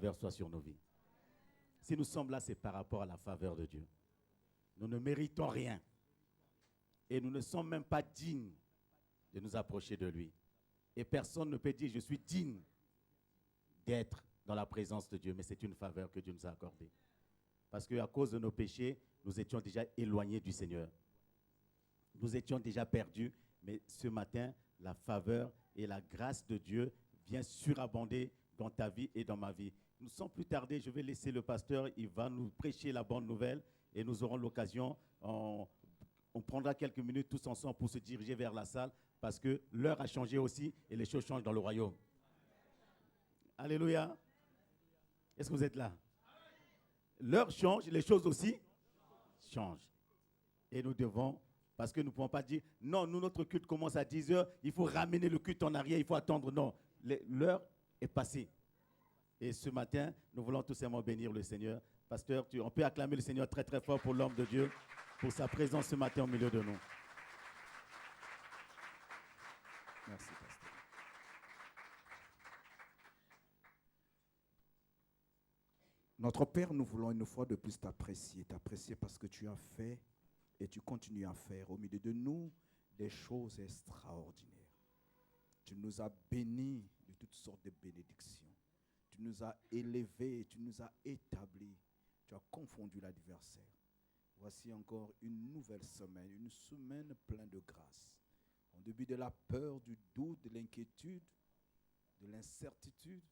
faveur soit sur nos vies. Si nous sommes là, c'est par rapport à la faveur de Dieu. Nous ne méritons rien. Et nous ne sommes même pas dignes de nous approcher de lui. Et personne ne peut dire, je suis digne d'être dans la présence de Dieu. Mais c'est une faveur que Dieu nous a accordée. Parce qu'à cause de nos péchés, nous étions déjà éloignés du Seigneur. Nous étions déjà perdus. Mais ce matin, la faveur et la grâce de Dieu vient surabonder dans ta vie et dans ma vie. Nous sans plus tarder, je vais laisser le pasteur, il va nous prêcher la bonne nouvelle et nous aurons l'occasion, on prendra quelques minutes tous ensemble pour se diriger vers la salle parce que l'heure a changé aussi et les choses changent dans le royaume. Alléluia. Est-ce que vous êtes là? L'heure change, les choses aussi changent. Et nous devons, parce que nous ne pouvons pas dire, non, nous, notre culte commence à 10 heures, il faut ramener le culte en arrière, il faut attendre. Non, l'heure est passée. Et ce matin, nous voulons tout simplement bénir le Seigneur. Pasteur, on peut acclamer le Seigneur très très fort pour l'homme de Dieu, pour sa présence ce matin au milieu de nous. Merci, pasteur. Notre Père, nous voulons une fois de plus t'apprécier parce que tu as fait et tu continues à faire au milieu de nous des choses extraordinaires. Tu nous as bénis de toutes sortes de bénédictions. Tu nous as élevés, tu nous as établis. Tu as confondu l'adversaire. Voici encore une nouvelle semaine, une semaine pleine de grâce. En début de la peur, du doute, de l'inquiétude, de l'incertitude,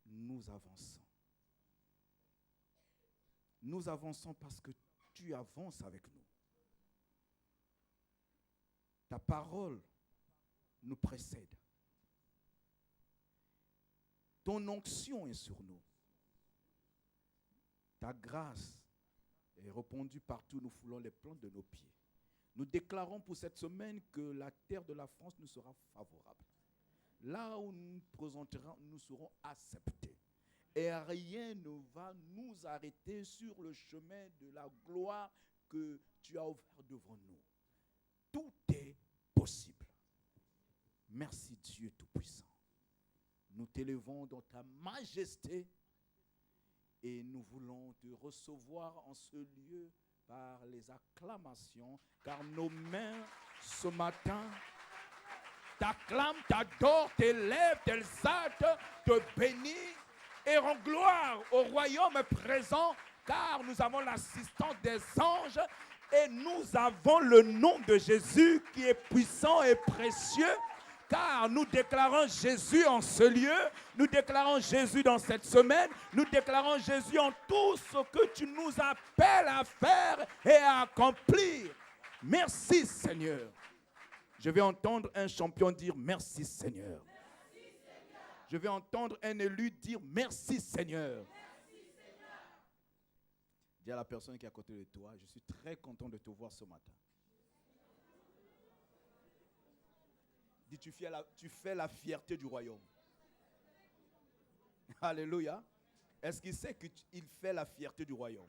nous avançons. Nous avançons parce que tu avances avec nous. Ta parole nous précède. Ton onction est sur nous. Ta grâce est répandue partout. Nous foulons les plantes de nos pieds. Nous déclarons pour cette semaine que la terre de la France nous sera favorable. Là où nous nous présenterons, nous serons acceptés. Et rien ne va nous arrêter sur le chemin de la gloire que tu as ouvert devant nous. Tout est possible. Merci Dieu Tout-Puissant. Nous t'élevons dans ta majesté et nous voulons te recevoir en ce lieu par les acclamations, car nos mains ce matin t'acclament, t'adorent, t'élèvent, t'exaltent, te bénissent et rendent gloire au royaume présent, car nous avons l'assistance des anges et nous avons le nom de Jésus qui est puissant et précieux. Car nous déclarons Jésus en ce lieu, nous déclarons Jésus dans cette semaine, nous déclarons Jésus en tout ce que tu nous appelles à faire et à accomplir. Merci Seigneur. Je vais entendre un champion dire merci Seigneur. Merci, Seigneur. Je vais entendre un élu dire merci Seigneur. Merci, Seigneur. Dis à la personne qui est à côté de toi, je suis très content de te voir ce matin. Dis, tu fais la fierté du royaume. Alléluia. Est-ce qu'il sait qu'il fait la fierté du royaume?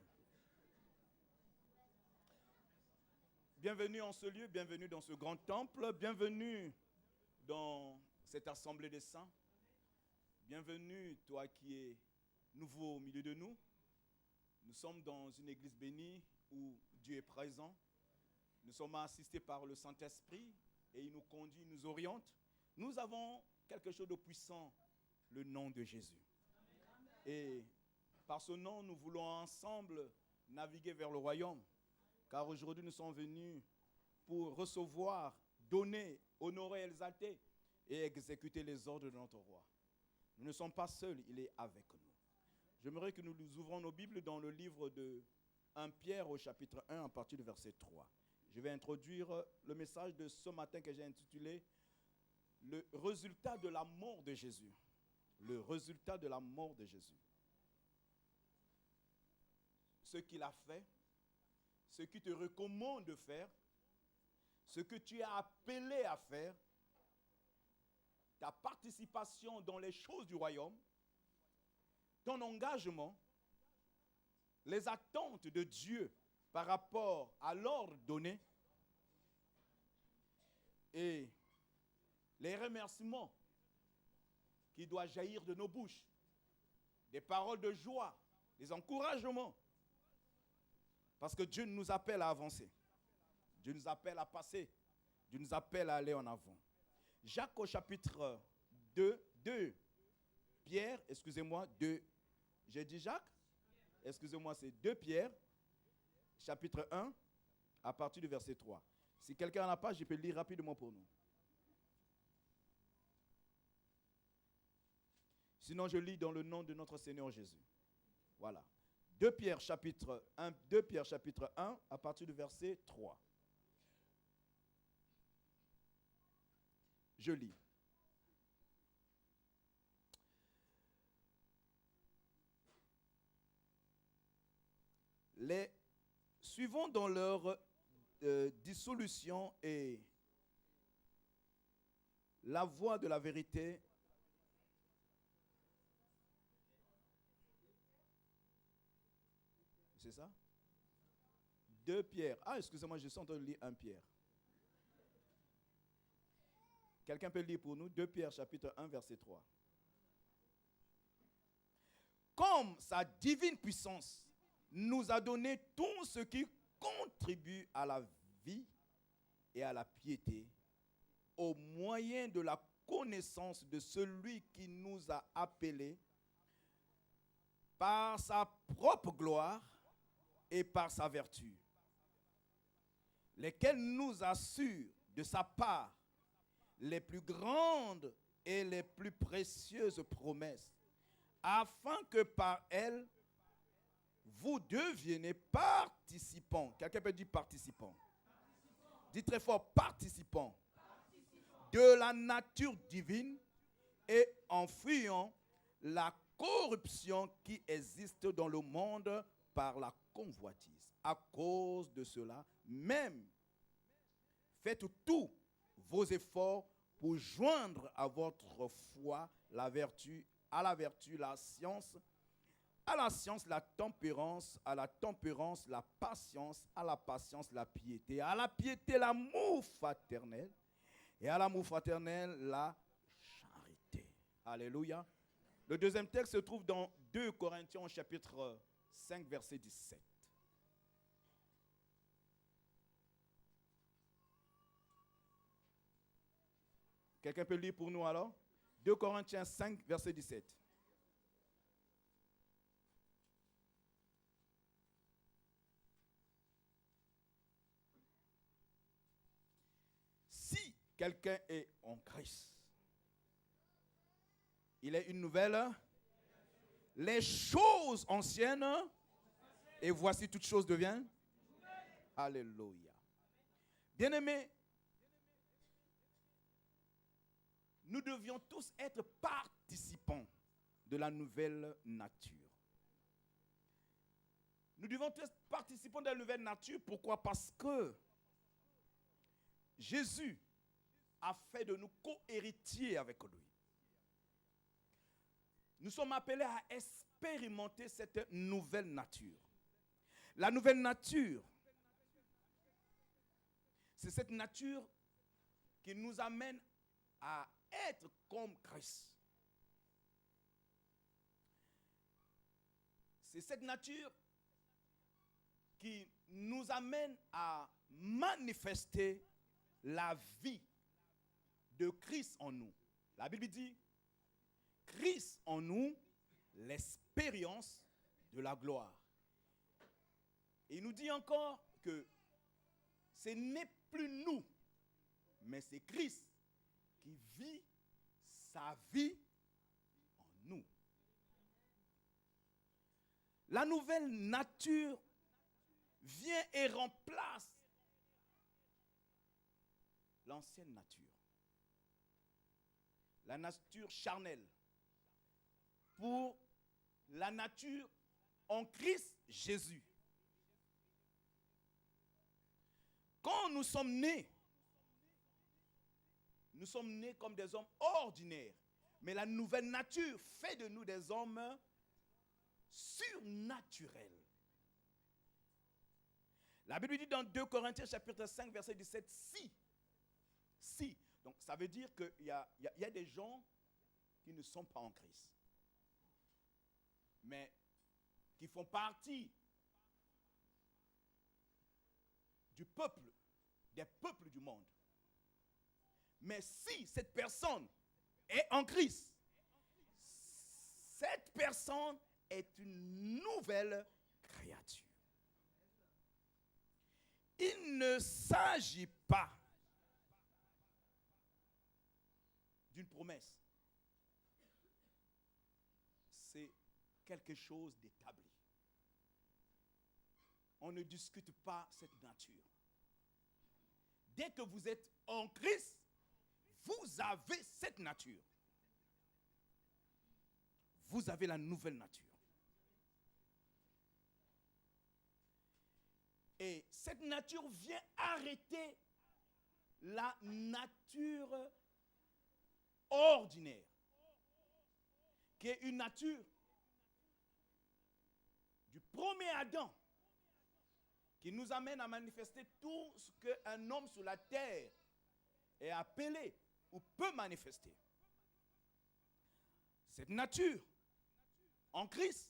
Bienvenue en ce lieu, bienvenue dans ce grand temple, bienvenue dans cette assemblée des saints. Bienvenue, toi qui es nouveau au milieu de nous. Nous sommes dans une église bénie où Dieu est présent. Nous sommes assistés par le Saint-Esprit. Et il nous conduit, il nous oriente. Nous avons quelque chose de puissant, le nom de Jésus. Et par ce nom, nous voulons ensemble naviguer vers le royaume. Car aujourd'hui, nous sommes venus pour recevoir, donner, honorer, exalter et exécuter les ordres de notre roi. Nous ne sommes pas seuls, il est avec nous. J'aimerais que nous ouvrons nos Bibles dans le livre de 1 Pierre au chapitre 1 à partir du verset 3. Je vais introduire le message de ce matin que j'ai intitulé « Le résultat de la mort de Jésus ». Le résultat de la mort de Jésus. Ce qu'il a fait, ce qu'il te recommande de faire, ce que tu es appelé à faire, ta participation dans les choses du royaume, ton engagement, les attentes de Dieu par rapport à l'ordre donné et les remerciements qui doivent jaillir de nos bouches des paroles de joie, des encouragements. Parce que Dieu nous appelle à avancer. Dieu nous appelle à passer. Dieu nous appelle à aller en avant. Jacques au chapitre 2, Pierre, excusez-moi, 2. J'ai dit Jacques? Excusez-moi, c'est 2 Pierre, chapitre 1, à partir du verset 3. Si quelqu'un n'a pas, je peux lire rapidement pour nous. Sinon, je lis dans le nom de notre Seigneur Jésus. Voilà. 2 Pierre chapitre 1, à partir du verset 3. Je lis. Les suivant dans leur dissolution et la voie de la vérité, c'est ça? 2 Pierre. Ah, excusez-moi, je suis en train de lire 1 Pierre. Quelqu'un peut lire pour nous 2 Pierre chapitre 1 verset 3. Comme sa divine puissance nous a donné tout ce qui contribue à la vie et à la piété au moyen de la connaissance de celui qui nous a appelés par sa propre gloire et par sa vertu, lesquels nous assurent de sa part les plus grandes et les plus précieuses promesses, afin que par elles, vous deveniez participants. Quelqu'un peut dire participants. Dites très fort, participants de la nature divine et en fuyant la corruption qui existe dans le monde par la convoitise. À cause de cela, même, faites tous vos efforts pour joindre à votre foi la vertu, à la vertu, la science, à la science, la tempérance, à la tempérance, la patience, à la patience, la piété, à la piété, l'amour fraternel, et à l'amour fraternel, la charité. Alléluia. Le deuxième texte se trouve dans 2 Corinthiens chapitre 5, verset 17. Quelqu'un peut lire pour nous alors? 2 Corinthiens 5, verset 17. Si quelqu'un est en Christ, il est une nouvelle. Les choses anciennes, et voici toutes choses deviennent. Alléluia. Bien-aimés, nous devions tous être participants de la nouvelle nature. Nous devons tous être participants de la nouvelle nature. Pourquoi? Parce que Jésus a fait de nous co-héritiers avec lui. Nous sommes appelés à expérimenter cette nouvelle nature. La nouvelle nature, c'est cette nature qui nous amène à être comme Christ. C'est cette nature qui nous amène à manifester la vie de Christ en nous. La Bible dit, Christ en nous, l'expérience de la gloire. Et il nous dit encore que ce n'est plus nous, mais c'est Christ qui vit sa vie en nous. La nouvelle nature vient et remplace l'ancienne nature. La nature charnelle pour la nature en Christ Jésus. Quand nous sommes nés comme des hommes ordinaires. Mais la nouvelle nature fait de nous des hommes surnaturels. La Bible dit dans 2 Corinthiens chapitre 5 verset 17, si. Donc ça veut dire qu'il y a des gens qui ne sont pas en Christ. qui font partie du peuple, des peuples du monde. Mais si cette personne est en Christ, cette personne est une nouvelle créature. Il ne s'agit pas d'une promesse. C'est quelque chose d'établi. On ne discute pas cette nature. Dès que vous êtes en Christ, vous avez cette nature. Vous avez la nouvelle nature. Et cette nature vient arrêter la nature ordinaire, qui est une nature du premier Adam, qui nous amène à manifester tout ce qu'un homme sur la terre est appelé ou peut manifester. Cette nature, en Christ,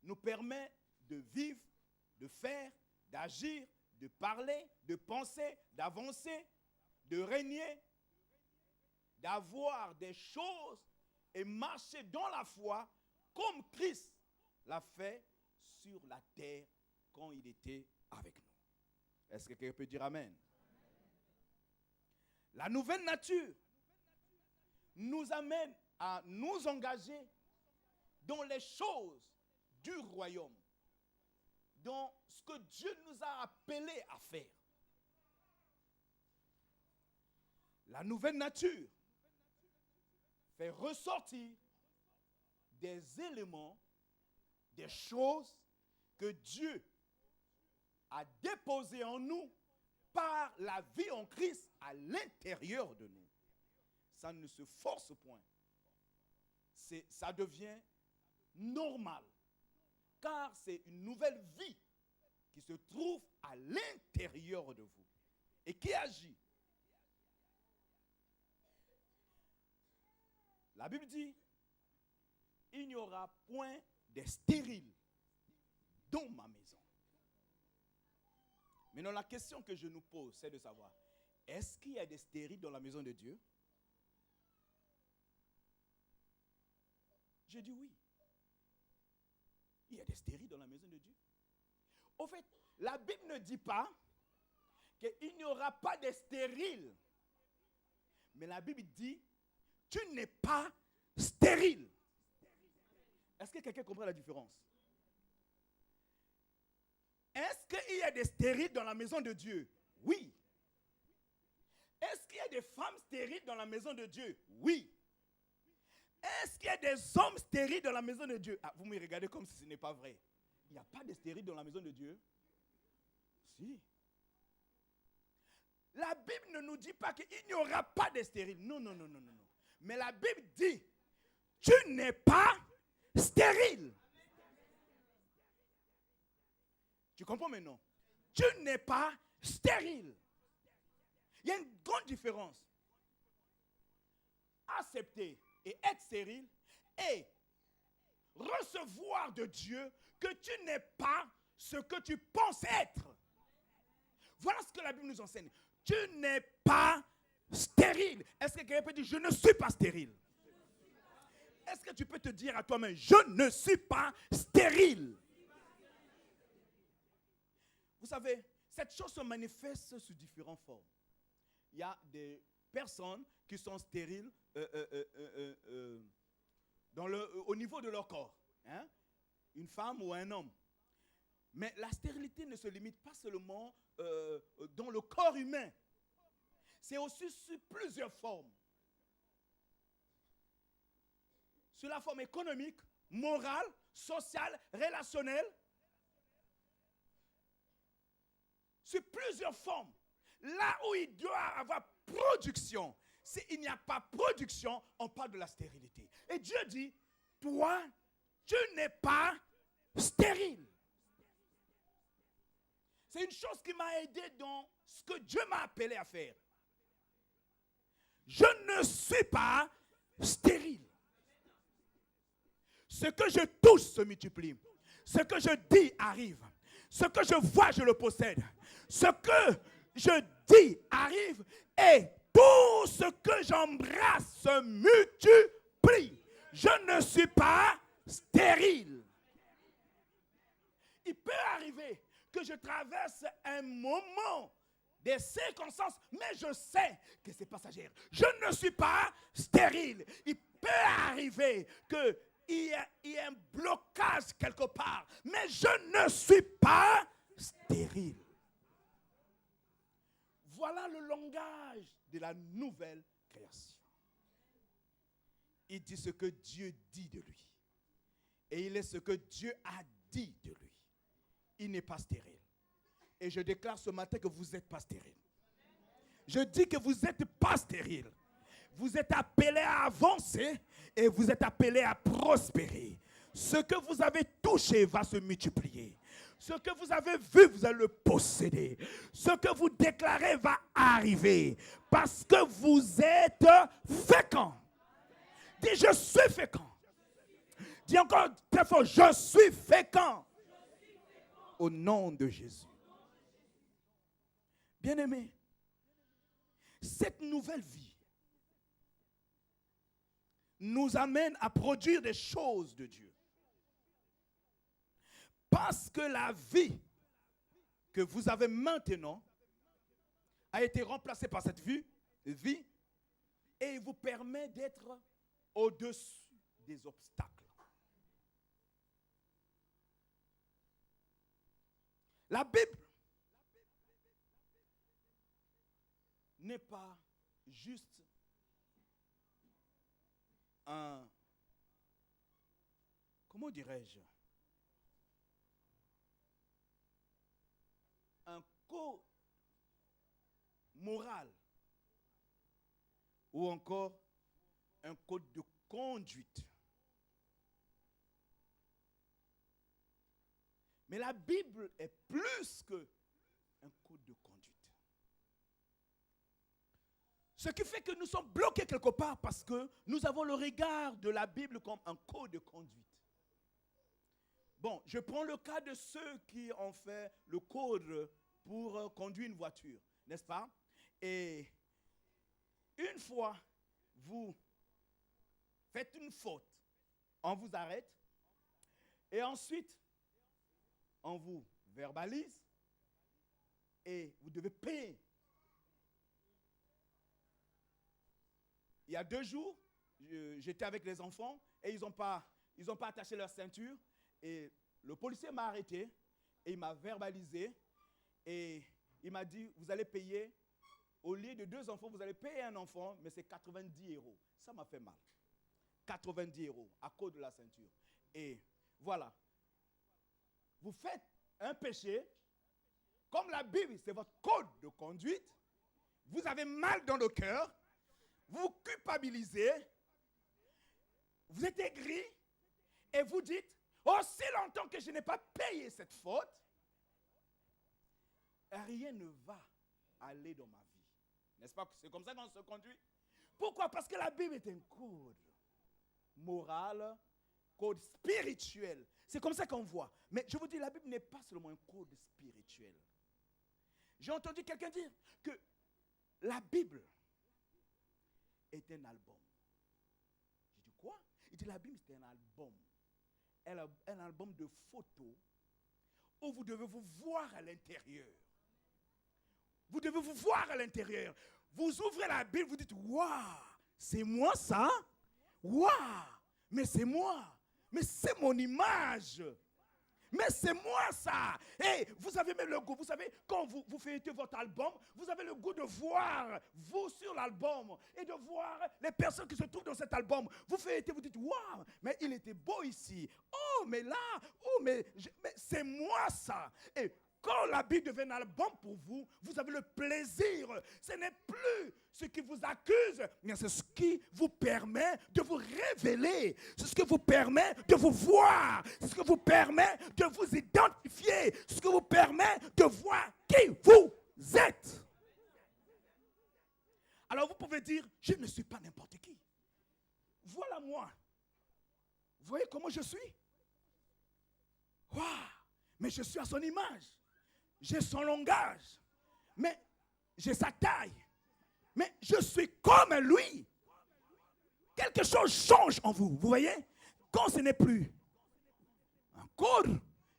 nous permet de vivre, de faire, d'agir, de parler, de penser, d'avancer, de régner, d'avoir des choses et marcher dans la foi comme Christ l'a fait sur la terre quand il était avec nous. Est-ce que quelqu'un peut dire amen? La nouvelle nature nous amène à nous engager dans les choses du royaume, dans ce que Dieu nous a appelés à faire. La nouvelle nature fait ressortir des éléments, des choses que Dieu a déposées en nous par la vie en Christ à l'intérieur de nous. Ça ne se force point. Ça devient normal. Car c'est une nouvelle vie qui se trouve à l'intérieur de vous et qui agit. La Bible dit, il n'y aura point de stériles dans ma maison. Maintenant, la question que je nous pose, c'est de savoir, est-ce qu'il y a des stériles dans la maison de Dieu? Je dis oui. Il y a des stériles dans la maison de Dieu. Au fait, la Bible ne dit pas qu'il n'y aura pas de stériles. Mais la Bible dit, tu n'es pas stérile. Est-ce que quelqu'un comprend la différence? Est-ce qu'il y a des stériles dans la maison de Dieu? Oui. Est-ce qu'il y a des femmes stériles dans la maison de Dieu? Oui. Est-ce qu'il y a des hommes stériles dans la maison de Dieu? Ah, vous me regardez comme si ce n'est pas vrai. Il n'y a pas de stériles dans la maison de Dieu? Si. La Bible ne nous dit pas qu'il n'y aura pas de stériles. Non, non, non, non, non. Mais la Bible dit, tu n'es pas stérile. Tu comprends maintenant? Tu n'es pas stérile. Il y a une grande différence. Accepter et être stérile et recevoir de Dieu que tu n'es pas ce que tu penses être. Voilà ce que la Bible nous enseigne. Tu n'es pas stérile. Est-ce que quelqu'un peut dire, je ne suis pas stérile? Est-ce que tu peux te dire à toi-même, je ne suis pas stérile? Vous savez, cette chose se manifeste sous différentes formes. Il y a des personnes qui sont stériles au niveau de leur corps. Hein? Une femme ou un homme. Mais la stérilité ne se limite pas seulement dans le corps humain. C'est aussi sur plusieurs formes. Sur la forme économique, morale, sociale, relationnelle. Sur plusieurs formes. Là où il doit avoir production. S'il n'y a pas production, on parle de la stérilité. Et Dieu dit, toi, tu n'es pas stérile. C'est une chose qui m'a aidé dans ce que Dieu m'a appelé à faire. Je ne suis pas stérile. Ce que je touche se multiplie. Ce que je dis arrive. Ce que je vois, je le possède. Ce que je dis arrive et tout ce que j'embrasse se multiplie. Je ne suis pas stérile. Il peut arriver que je traverse un moment, des circonstances, mais je sais que c'est passager. Je ne suis pas stérile. Il peut arriver qu'il y ait un blocage quelque part, mais je ne suis pas stérile. Voilà le langage de la nouvelle création. Il dit ce que Dieu dit de lui. Et il est ce que Dieu a dit de lui. Il n'est pas stérile. Et je déclare ce matin que vous n'êtes pas stérile. Je dis que vous n'êtes pas stérile. Vous êtes appelés à avancer et vous êtes appelés à prospérer. Ce que vous avez touché va se multiplier. Ce que vous avez vu, vous allez le posséder. Ce que vous déclarez va arriver. Parce que vous êtes fécond. Dis, je suis fécond. Dis encore très fort, je suis fécond. Au nom de Jésus. Bien-aimés, cette nouvelle vie nous amène à produire des choses de Dieu. Parce que la vie que vous avez maintenant a été remplacée par cette vie et vous permet d'être au-dessus des obstacles. La Bible n'est pas juste un, comment dirais-je, un code moral ou encore un code de conduite. Mais la Bible est plus qu'un code de conduite. Ce qui fait que nous sommes bloqués quelque part parce que nous avons le regard de la Bible comme un code de conduite. Bon, je prends le cas de ceux qui ont fait le code pour conduire une voiture, n'est-ce pas? Et une fois, vous faites une faute, on vous arrête et ensuite, on vous verbalise et vous devez payer. Il y a 2 jours, j'étais avec les enfants et ils n'ont pas attaché leur ceinture. Et le policier m'a arrêté et il m'a verbalisé. Et il m'a dit, vous allez payer, au lieu de 2 enfants, vous allez payer un enfant, mais c'est 90 €. Ça m'a fait mal. 90 € à cause de la ceinture. Et voilà. Vous faites un péché, comme la Bible, c'est votre code de conduite. Vous avez mal dans le cœur. Vous culpabilisez, vous êtes aigri et vous dites, aussi longtemps que je n'ai pas payé cette faute, rien ne va aller dans ma vie. N'est-ce pas? C'est comme ça qu'on se conduit. Pourquoi? Parce que la Bible est un code moral, code spirituel. C'est comme ça qu'on voit. Mais je vous dis, la Bible n'est pas seulement un code spirituel. J'ai entendu quelqu'un dire que la Bible est un album. J'ai dit quoi? Il dit la Bible c'est un album. Un album de photos où vous devez vous voir à l'intérieur. Vous devez vous voir à l'intérieur. Vous ouvrez la Bible, vous dites waouh, c'est moi ça? Waouh, mais c'est moi. Mais c'est mon image. Mais c'est moi ça. Et vous avez même le goût. Vous savez, quand vous faites votre album, vous avez le goût de voir vous sur l'album et de voir les personnes qui se trouvent dans cet album. Vous faites, vous dites, waouh, mais il était beau ici. Oh, mais là, oh, mais c'est moi ça. Et quand la Bible devient un album pour vous, vous avez le plaisir. Ce n'est plus ce qui vous accuse, mais c'est ce qui vous permet de vous révéler. C'est ce qui vous permet de vous voir. C'est ce qui vous permet de vous identifier. C'est ce qui vous permet de voir qui vous êtes. Alors vous pouvez dire, je ne suis pas n'importe qui. Voilà moi. Vous voyez comment je suis? Waouh! Mais je suis à son image. J'ai son langage. Mais j'ai sa taille. Mais je suis comme lui. Quelque chose change en vous. Vous voyez? Quand ce n'est plus un corps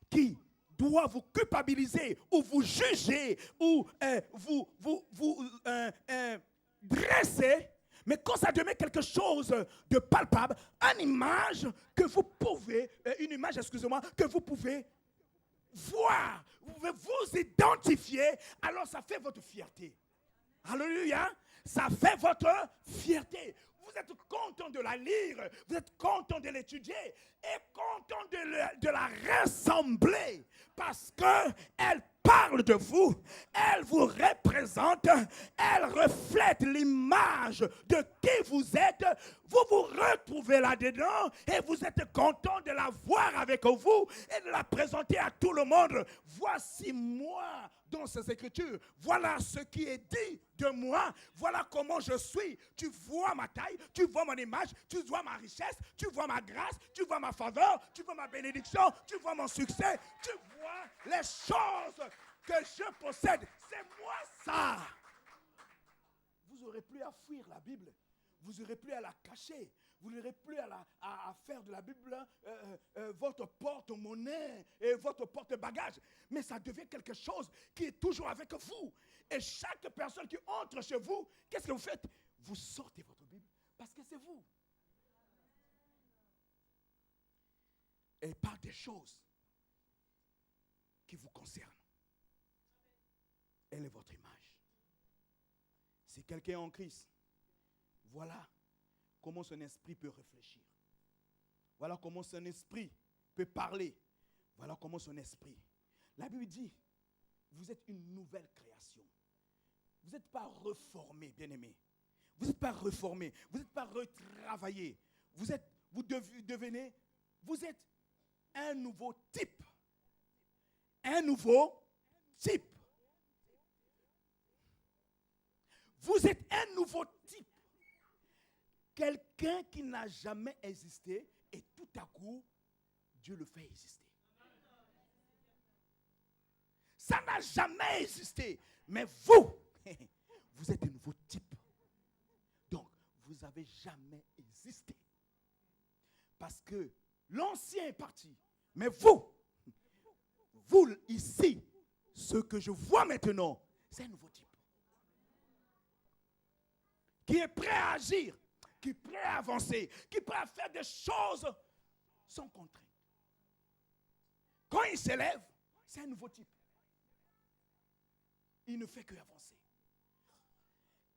qui doit vous culpabiliser ou vous juger ou vous dresser, mais quand ça devient quelque chose de palpable, une image que vous pouvez voir, vous pouvez vous identifier, alors ça fait votre fierté. Alléluia, ça fait votre fierté. Vous êtes content de la lire, vous êtes content de l'étudier et content de la rassembler parce qu'elle parle de vous, elle vous représente, elle reflète l'image de qui vous êtes. Vous vous retrouvez là-dedans et vous êtes content de la voir avec vous et de la présenter à tout le monde. Voici moi dans ces Écritures. Voilà ce qui est dit de moi. Voilà comment je suis. Tu vois ma taille, tu vois mon image, tu vois ma richesse, tu vois ma grâce, tu vois ma faveur, tu vois ma bénédiction, tu vois mon succès, tu vois les choses que je possède. C'est moi ça. Vous n'aurez plus à fuir la Bible. Vous n'aurez plus à la cacher. Vous n'aurez plus à faire de la Bible votre porte-monnaie et votre porte-bagage. Mais ça devient quelque chose qui est toujours avec vous. Et chaque personne qui entre chez vous, qu'est-ce que vous faites? Vous sortez votre Bible parce que c'est vous. Et par des choses qui vous concernent. Elle est votre image. Si quelqu'un est en Christ, voilà comment son esprit peut réfléchir. Voilà comment son esprit peut parler. Voilà comment son esprit. La Bible dit, vous êtes une nouvelle création. Vous n'êtes pas reformé, bien-aimé. Vous n'êtes pas reformé. Vous n'êtes pas retravaillé. Vous êtes un nouveau type. Un nouveau type. Vous êtes un nouveau type. Quelqu'un qui n'a jamais existé et tout à coup, Dieu le fait exister. Ça n'a jamais existé. Mais vous, vous êtes un nouveau type. Donc, vous n'avez jamais existé. Parce que l'ancien est parti. Mais vous ici, ce que je vois maintenant, c'est un nouveau type. Qui est prêt à agir, qui est prêt à avancer, qui est prêt à faire des choses sans contrainte. Quand il s'élève, c'est un nouveau type. Il ne fait que avancer.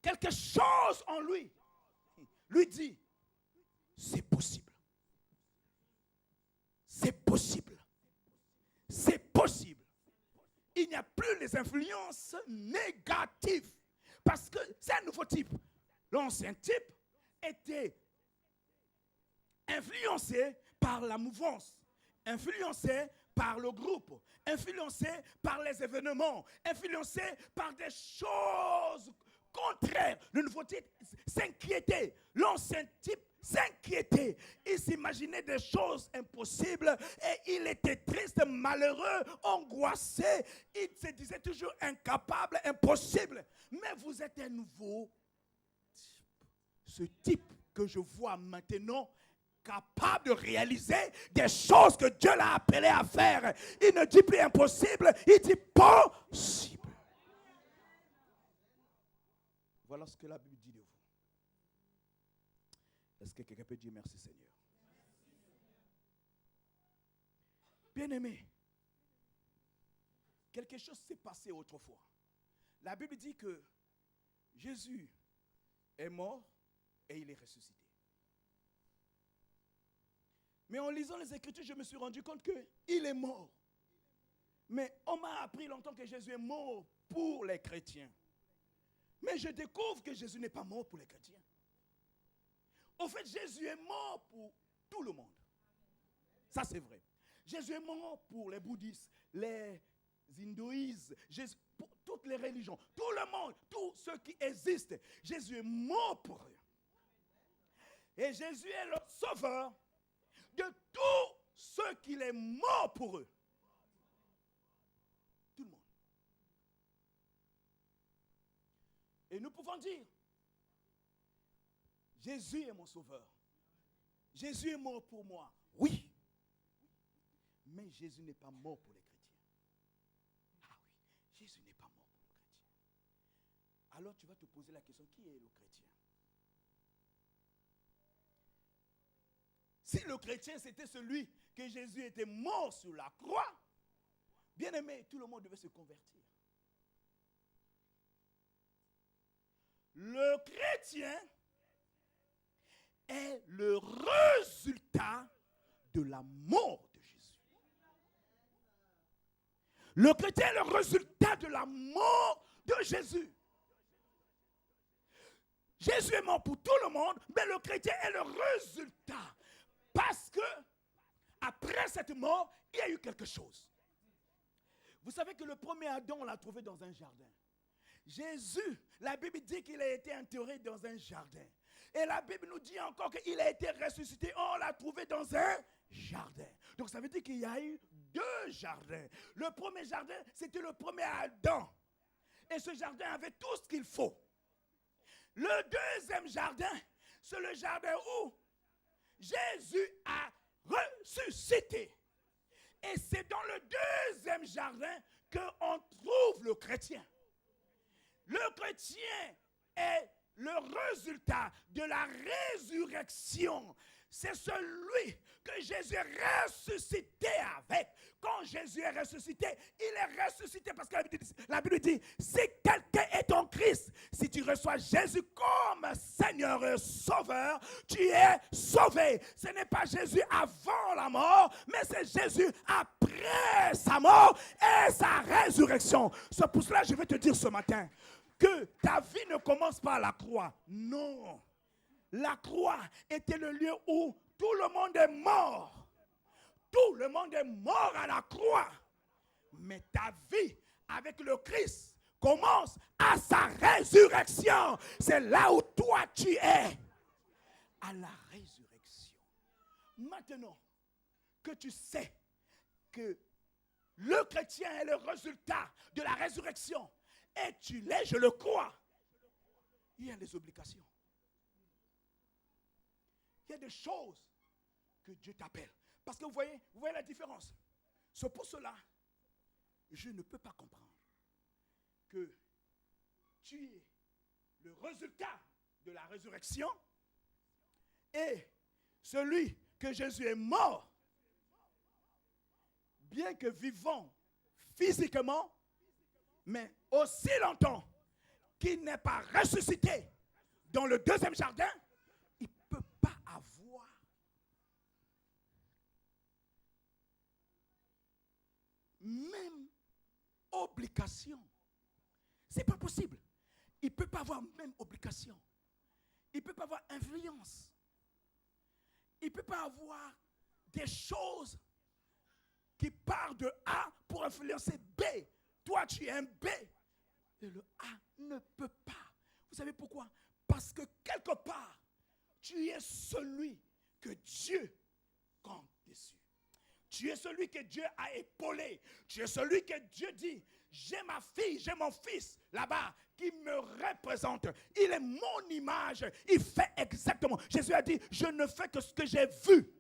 Quelque chose en lui dit, c'est possible. C'est possible. C'est possible. Il n'y a plus les influences négatives. Parce que c'est un nouveau type. L'ancien type était influencé par la mouvance, influencé par le groupe, influencé par les événements, influencé par des choses contraires. Le nouveau type s'inquiétait. L'ancien type s'inquiétait. Il s'imaginait des choses impossibles et il était triste, malheureux, angoissé. Il se disait toujours incapable, impossible. Mais vous êtes un nouveau type. Ce type que je vois maintenant, capable de réaliser des choses que Dieu l'a appelé à faire. Il ne dit plus impossible, il dit possible. Voilà ce que la Bible dit de vous. Est-ce que quelqu'un peut dire merci Seigneur? Bien-aimé, quelque chose s'est passé autrefois. La Bible dit que Jésus est mort et il est ressuscité. Mais en lisant les Écritures, je me suis rendu compte qu'il est mort. Mais on m'a appris longtemps que Jésus est mort pour les chrétiens. Mais je découvre que Jésus n'est pas mort pour les chrétiens. En fait, Jésus est mort pour tout le monde. Ça, c'est vrai. Jésus est mort pour les bouddhistes, les hindouistes, pour toutes les religions, tout le monde, tous ceux qui existent. Jésus est mort pour eux. Et Jésus est le sauveur de tous ceux qui sont morts pour eux. dire, Jésus est mon sauveur. Jésus est mort pour moi. Oui. Mais Jésus n'est pas mort pour les chrétiens. Ah oui, Jésus n'est pas mort pour le chrétien. Alors tu vas te poser la question, qui est le chrétien? Si le chrétien c'était celui que Jésus était mort sur la croix, bien aimé, tout le monde devait se convertir. Le chrétien est le résultat de la mort de Jésus. Le chrétien est le résultat de la mort de Jésus. Jésus est mort pour tout le monde, mais le chrétien est le résultat. Parce que, après cette mort, il y a eu quelque chose. Vous savez que le premier Adam, on l'a trouvé dans un jardin. Jésus, la Bible dit qu'il a été enterré dans un jardin. Et la Bible nous dit encore qu'il a été ressuscité. On l'a trouvé dans un jardin. Donc ça veut dire qu'il y a eu 2 jardins. Le premier jardin, c'était le premier Adam. Et ce jardin avait tout ce qu'il faut. Le deuxième jardin, c'est le jardin où Jésus a ressuscité. Et c'est dans le deuxième jardin qu'on trouve le chrétien. Le chrétien est le résultat de la résurrection. C'est celui que Jésus est ressuscité avec. Quand Jésus est ressuscité, il est ressuscité parce que la Bible dit, si quelqu'un est en Christ, si tu reçois Jésus comme Seigneur et Sauveur, tu es sauvé. Ce n'est pas Jésus avant la mort, mais c'est Jésus après sa mort et sa résurrection. C'est pour cela que je vais te dire ce matin que ta vie ne commence pas à la croix. Non. La croix était le lieu où tout le monde est mort. Tout le monde est mort à la croix. Mais ta vie avec le Christ commence à sa résurrection. C'est là où toi tu es. À la résurrection. Maintenant que tu sais que le chrétien est le résultat de la résurrection, et tu l'es, je le crois, il y a des obligations. Il y a des choses que Dieu t'appelle. Parce que vous voyez la différence. C'est pour cela, je ne peux pas comprendre que tu es le résultat de la résurrection et celui que Jésus est mort, bien que vivant physiquement, mais aussi longtemps qu'il n'est pas ressuscité dans le deuxième jardin, il ne peut pas avoir même obligation. C'est pas possible. Il ne peut pas avoir même obligation. Il ne peut pas avoir influence. Il ne peut pas avoir des choses qui partent de A pour influencer B. Toi, tu es un B. Et le A ne peut pas. Vous savez pourquoi? Parce que quelque part, tu es celui que Dieu compte dessus. Tu es celui que Dieu a épaulé. Tu es celui que Dieu dit, j'ai ma fille, j'ai mon fils là-bas qui me représente. Il est mon image. Il fait exactement. Jésus a dit, je ne fais que ce que j'ai vu.